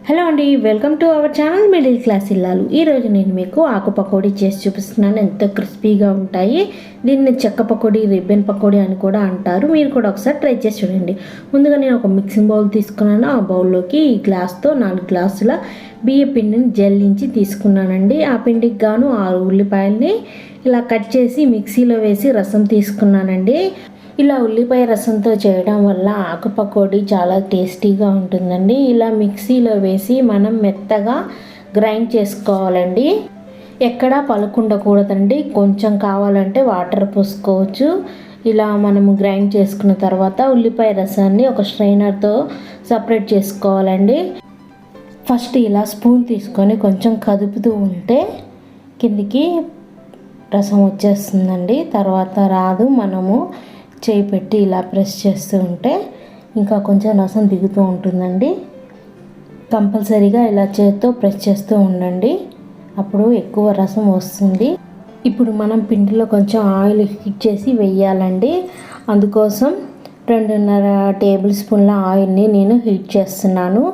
Hello అండి, welcome to our channel middle class ఇల్లాలు. ఈరోజు నేను మీకు ఆకు పకోడీ చేసి చూపిస్తున్నాను. ఎంతో క్రిస్పీగా ఉంటాయి. దీన్ని చెక్క పకోడీ, రిబ్బన్ పకోడీ అని కూడా అంటారు. మీరు కూడా ఒకసారి ట్రై చేసి చూడండి. ముందుగా నేను ఒక మిక్సింగ్ బౌల్ తీసుకున్నాను. ఆ బౌల్లోకి ఈ గ్లాస్తో 4 గ్లాసుల బియ్య పిండిని జల్లించి తీసుకున్నానండి. ఆ పిండికి గాను 6 ఉల్లిపాయల్ని ఇలా కట్ చేసి మిక్సీలో వేసి రసం తీసుకున్నానండి. ఇలా ఉల్లిపాయ రసంతో చేయడం వల్ల ఆకు పకోడీ చాలా టేస్టీగా ఉంటుందండి. ఇలా మిక్సీలో వేసి మనం మెత్తగా గ్రైండ్ చేసుకోవాలండి. ఎక్కడా పలుకుండకూడదండి. కొంచెం కావాలంటే వాటర్ పోసుకోవచ్చు. ఇలా మనము గ్రైండ్ చేసుకున్న తర్వాత ఉల్లిపాయ రసాన్ని ఒక స్ట్రైనర్తో సపరేట్ చేసుకోవాలండి. ఫస్ట్ ఇలా స్పూన్ తీసుకొని కొంచెం కదుపుతూ ఉంటే కిందికి రసం వచ్చేస్తుందండి. తర్వాత రాదు. మనము చేయి పెట్టి ఇలా ప్రెస్ చేస్తూ ఉంటే ఇంకా కొంచెం రసం దిగుతూ ఉంటుందండి. కంపల్సరీగా ఇలా చేతితో ప్రెస్ చేస్తూ ఉండండి, అప్పుడు ఎక్కువ రసం వస్తుంది. ఇప్పుడు మనం పిండిలో కొంచెం ఆయిల్ హీట్ చేసి వేయాలండి. అందుకోసం 2.5 టేబుల్ స్పూన్ల ఆయిల్ని నేను హీట్ చేస్తున్నాను.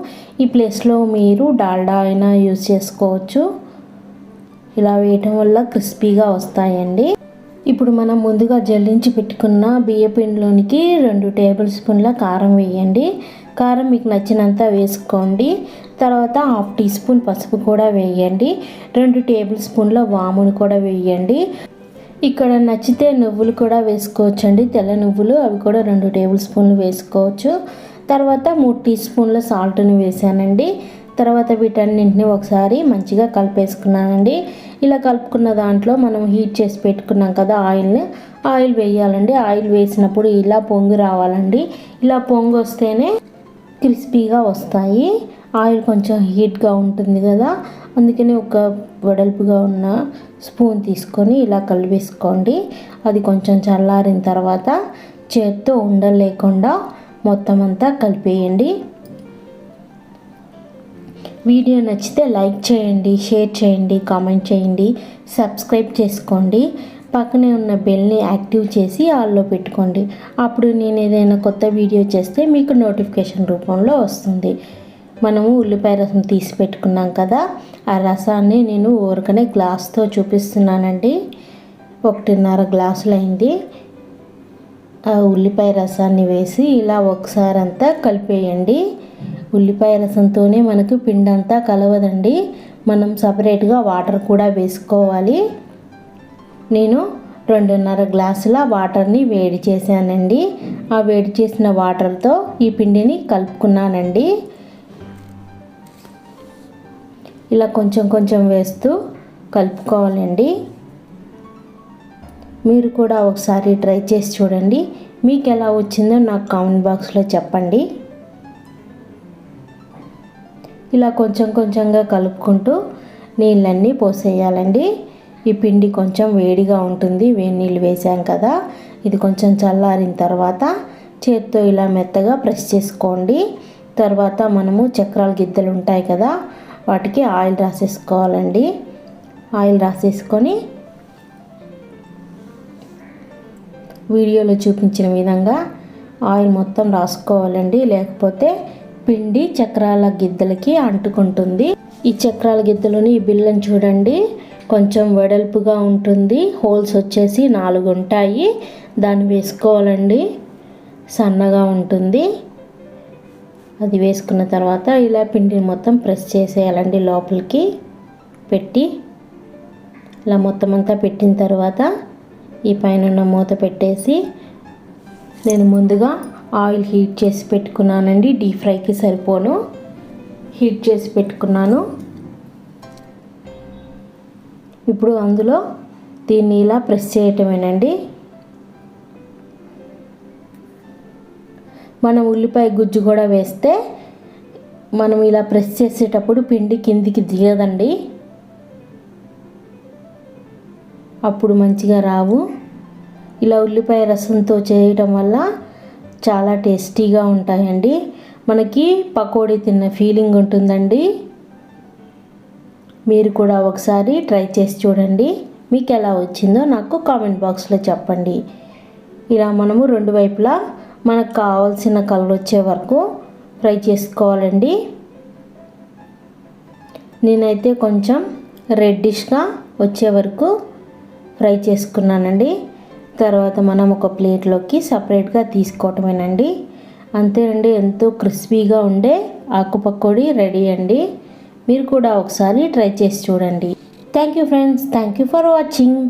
ఈ ప్లేస్లో మీరు డాల్డా అయినా యూజ్ చేసుకోవచ్చు. ఇలా వేయటం వల్ల క్రిస్పీగా వస్తాయండి. ఇప్పుడు మనం ముందుగా జల్లించి పెట్టుకున్న బియ్య పిండిలోనికి 2 టేబుల్ స్పూన్ల కారం వేయండి. కారం మీకు నచ్చినంత వేసుకోండి. తర్వాత 1/2 టీ స్పూన్ పసుపు కూడా వేయండి. 2 టేబుల్ స్పూన్ల వామును కూడా వేయండి. ఇక్కడ నచ్చితే నువ్వులు కూడా వేసుకోవచ్చండి, తెల్ల నువ్వులు, అవి కూడా 2 టేబుల్ స్పూన్లు వేసుకోవచ్చు. తర్వాత 3 టీ స్పూన్ల సాల్ట్ని వేసానండి. తర్వాత వీటన్నింటినీ ఒకసారి మంచిగా కలిపేసుకున్నానండి. ఇలా కలుపుకున్న దాంట్లో మనం హీట్ చేసి పెట్టుకున్నాం కదా ఆయిల్ వేయాలండి. ఆయిల్ వేసినప్పుడు ఇలా పొంగు రావాలండి. ఇలా పొంగు వస్తేనే క్రిస్పీగా వస్తాయి. ఆయిల్ కొంచెం హీట్గా ఉంటుంది కదా, అందుకని ఒక వెడల్పుగా ఉన్న స్పూన్ తీసుకొని ఇలా కలిపేసుకోండి. అది కొంచెం చల్లారిన తర్వాత చేత్తో ఉండలు లేకుండా మొత్తం అంతా కలిపేయండి. వీడియో నచ్చితే లైక్ చేయండి, షేర్ చేయండి, కామెంట్ చేయండి, సబ్స్క్రైబ్ చేసుకోండి. పక్కనే ఉన్న బెల్ని యాక్టివ్ చేసి ఆల్లో పెట్టుకోండి. అప్పుడు నేను ఏదైనా కొత్త వీడియో చేస్తే మీకు నోటిఫికేషన్ రూపంలో వస్తుంది. మనము ఉల్లిపాయ రసం తీసి పెట్టుకున్నాం కదా, ఆ రసాన్ని నేను ఊరకనే గ్లాస్తో చూపిస్తున్నానండి. 1.5 గ్లాసులు అయింది. ఆ ఉల్లిపాయ రసాన్ని వేసి ఇలా ఒకసారి అంతా కలిపేయండి. ఉల్లిపాయ రసంతోనే మనకు పిండి అంతా కలవదండి, మనం సపరేట్గా వాటర్ కూడా వేసుకోవాలి. నేను 2.5 గ్లాసుల వాటర్ని వేడి చేశానండి. ఆ వేడి చేసిన వాటర్తో ఈ పిండిని కలుపుకున్నానండి. ఇలా కొంచెం కొంచెం వేస్తూ కలుపుకోవాలండి. మీరు కూడా ఒకసారి ట్రై చేసి చూడండి. మీకు ఎలా వచ్చిందో నాకు కామెంట్ బాక్స్లో చెప్పండి. ఇలా కొంచెం కొంచెంగా కలుపుకుంటూ నీళ్ళన్నీ పోసేయాలండి. ఈ పిండి కొంచెం వేడిగా ఉంటుంది, వేడి నీళ్ళు వేసాం కదా. ఇది కొంచెం చల్లారిన తర్వాత చేత్తో ఇలా మెత్తగా ప్రెస్ చేసుకోండి. తర్వాత మనము చక్రాల గిద్దలు ఉంటాయి కదా, వాటికి ఆయిల్ రాసేసుకోవాలండి. ఆయిల్ రాసేసుకొని వీడియోలో చూపించిన విధంగా ఆయిల్ మొత్తం రాసుకోవాలండి, లేకపోతే పిండి చక్రాల గిద్దలకి అంటుకుంటుంది. ఈ చక్రాల గిద్దలని ఈ బిల్లని చూడండి, కొంచెం వెడల్పుగా ఉంటుంది. హోల్స్ వచ్చేసి 4 ఉంటాయి. దాన్ని వేసుకోవాలండి. సన్నగా ఉంటుంది. అది వేసుకున్న తర్వాత ఇలా పిండిని మొత్తం ప్రెస్ చేసేయాలండి. లోపలికి పెట్టి ఇలా మొత్తం అంతా పెట్టిన తర్వాత ఈ పైన మూత పెట్టేసి నేను ముందుగా ఆయిల్ హీట్ చేసి పెట్టుకున్నానండి. డీప్ ఫ్రైకి సరిపోను హీట్ చేసి పెట్టుకున్నాను. ఇప్పుడు అందులో దీన్ని ఇలా ప్రెస్ చేయటమేనండి. మనం ఉల్లిపాయ గుజ్జు కూడా వేస్తే మనం ఇలా ప్రెస్ చేసేటప్పుడు పిండి కిందికి దిగదండి, అప్పుడు మంచిగా రావు. ఇలా ఉల్లిపాయ రసంతో చేయటం వల్ల చాలా టేస్టీగా ఉంటాయండి. మనకి పకోడీ తిన్న ఫీలింగ్ ఉంటుందండి. మీరు కూడా ఒకసారి ట్రై చేసి చూడండి. మీకు ఎలా వచ్చిందో నాకు కామెంట్ బాక్స్లో చెప్పండి. ఇలా మనము 2 వైపులా మనకు కావాల్సిన కలర్ వచ్చే వరకు ఫ్రై చేసుకోవాలండి. నేనైతే కొంచెం రెడ్డిష్గా వచ్చే వరకు ఫ్రై చేసుకున్నానండి. తర్వాత మనం ఒక ప్లేట్లోకి సపరేట్గా తీసుకోవటమేనండి. అంతేనండి, ఎంతో క్రిస్పీగా ఉండే ఆకు పకోడీ రెడీ అండి. మీరు కూడా ఒకసారి ట్రై చేసి చూడండి. Thank you friends, thank you for watching.